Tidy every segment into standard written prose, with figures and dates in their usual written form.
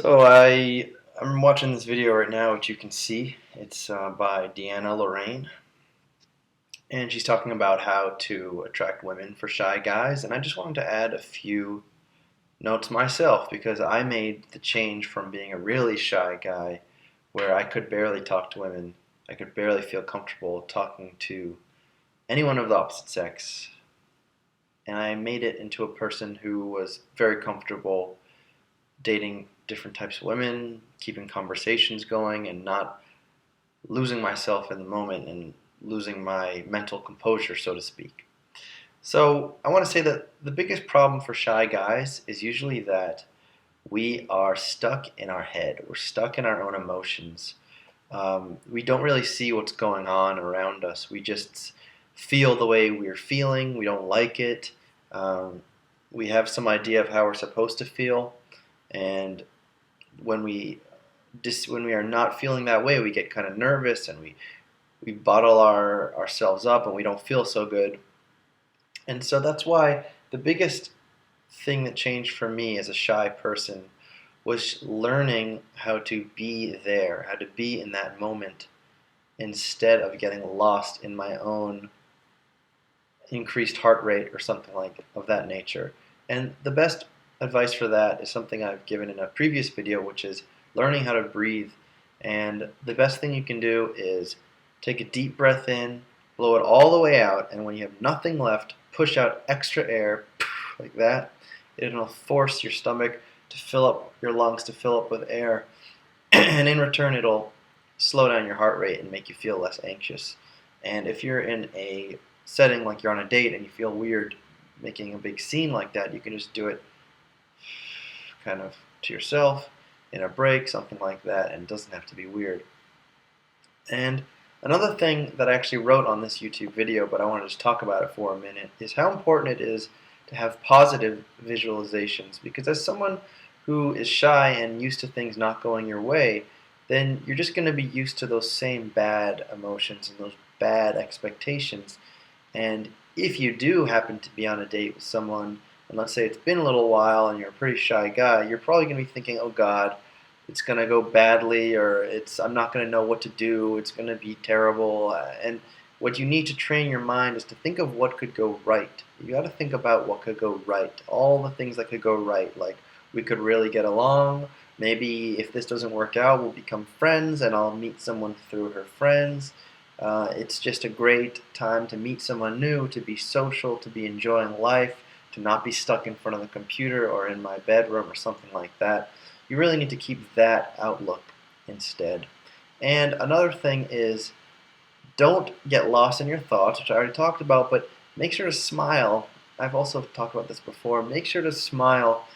I'm watching this video right now, which you can see. It's by DeAnne Lorraine, and she's talking about how to attract women for shy guys. And I just wanted to add a few notes myself because I made the change from being a really shy guy, where I could barely talk to women, I could barely feel comfortable talking to anyone of the opposite sex, and I made it into a person who was very comfortable dating different types of women, keeping conversations going, and not losing myself in the moment and losing my mental composure, so to speak. So, I want to say that the biggest problem for shy guys is usually that we are stuck in our head. We're stuck in our own emotions. We don't really see what's going on around us. We just feel the way we're feeling. We don't like it. Um, we have some idea of how we're supposed to feel, and when we when we are not feeling that way, we get kind of nervous and we bottle ourselves up and we don't feel so good. And so that's why the biggest thing that changed for me as a shy person was learning how to be there, how to be in that moment instead of getting lost in my own increased heart rate or something like of that nature. And the best advice for that is something I've given in a previous video, which is learning how to breathe. And the best thing you can do is take a deep breath in, blow it all the way out, and when you have nothing left, push out extra air like that. It'll force your stomach to fill up, your lungs to fill up with air, and in return it'll slow down your heart rate and make you feel less anxious. And if you're in a setting like you're on a date and you feel weird making a big scene like that, you can just do it kind of to yourself in a break, something like that, and it doesn't have to be weird. And another thing that I actually wrote on this YouTube video, but I wanted to talk about it for a minute, is how important it is to have positive visualizations. Because as someone who is shy and used to things not going your way, then you're just going to be used to those same bad emotions and those bad expectations. And if you do happen to be on a date with someone, and let's say it's been a little while and you're a pretty shy guy, you're probably going to be thinking, oh God, it's going to go badly, or I'm not going to know what to do, it's going to be terrible. And what you need to train your mind is to think of what could go right. You got to think about what could go right, all the things that could go right, like we could really get along. Maybe if this doesn't work out, we'll become friends and I'll meet someone through her friends. It's just a great time to meet someone new, to be social, to be enjoying life, to not be stuck in front of the computer or in my bedroom or something like that. You really need to keep that outlook instead. And another thing is, don't get lost in your thoughts, which I already talked about, but make sure to smile. I've also talked about this before. Make sure to smile,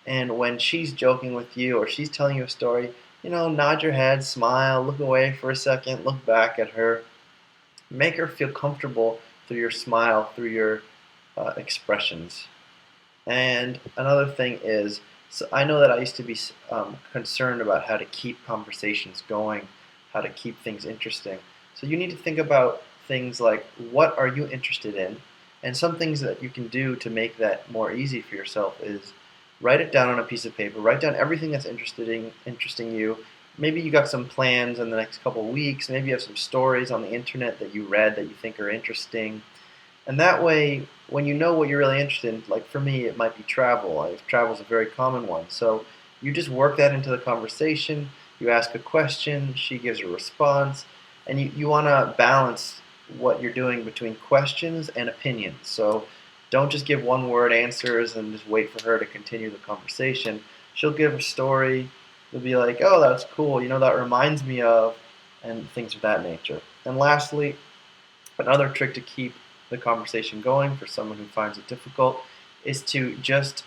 and when she's joking with you or she's telling you a story, nod your head, smile, look away for a second, look back at her. Make her feel comfortable through your smile, through your expressions. And another thing is, so I know that I used to be concerned about how to keep conversations going, how to keep things interesting. So you need to think about things like, what are you interested in? And some things that you can do to make that more easy for yourself is write it down on a piece of paper. Write down everything that's interesting you. Maybe you got some plans in the next couple of weeks. Maybe you have some stories on the internet that you read that you think are interesting. And that way, when you know what you're really interested in, like for me, it might be travel. Travel is a very common one. So you just work that into the conversation. You ask a question, she gives a response, and you want to balance what you're doing between questions and opinions. So don't just give one-word answers and just wait for her to continue the conversation. She'll give a story. You'll be like, oh, that's cool. That reminds me of, and things of that nature. And lastly, another trick to keep the conversation going for someone who finds it difficult is to just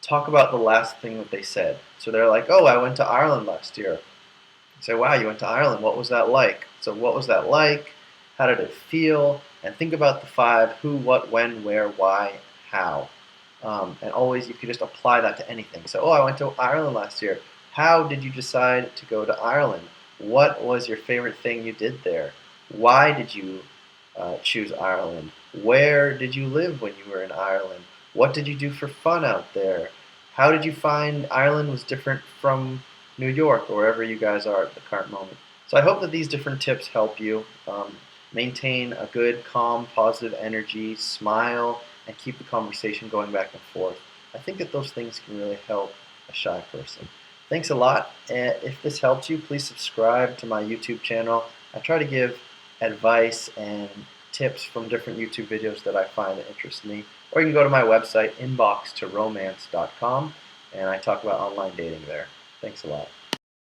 talk about the last thing that they said. So they're like, oh, I went to Ireland last year. You say, wow, you went to Ireland. What was that like? So what was that like? How did it feel? And think about the 5: who, what, when, where, why, how. And always you could just apply that to anything. So, oh, I went to Ireland last year. How did you decide to go to Ireland? What was your favorite thing you did there? Why did you choose Ireland? Where did you live when you were in Ireland? What did you do for fun out there? How did you find Ireland was different from New York or wherever you guys are at the current moment? So I hope that these different tips help you maintain a good, calm, positive energy, smile, and keep the conversation going back and forth. I think that those things can really help a shy person. Thanks a lot. If this helps you, please subscribe to my YouTube channel. I try to give advice and tips from different YouTube videos that I find that interest me. Or you can go to my website, inboxtoromance.com, and I talk about online dating there. Thanks a lot.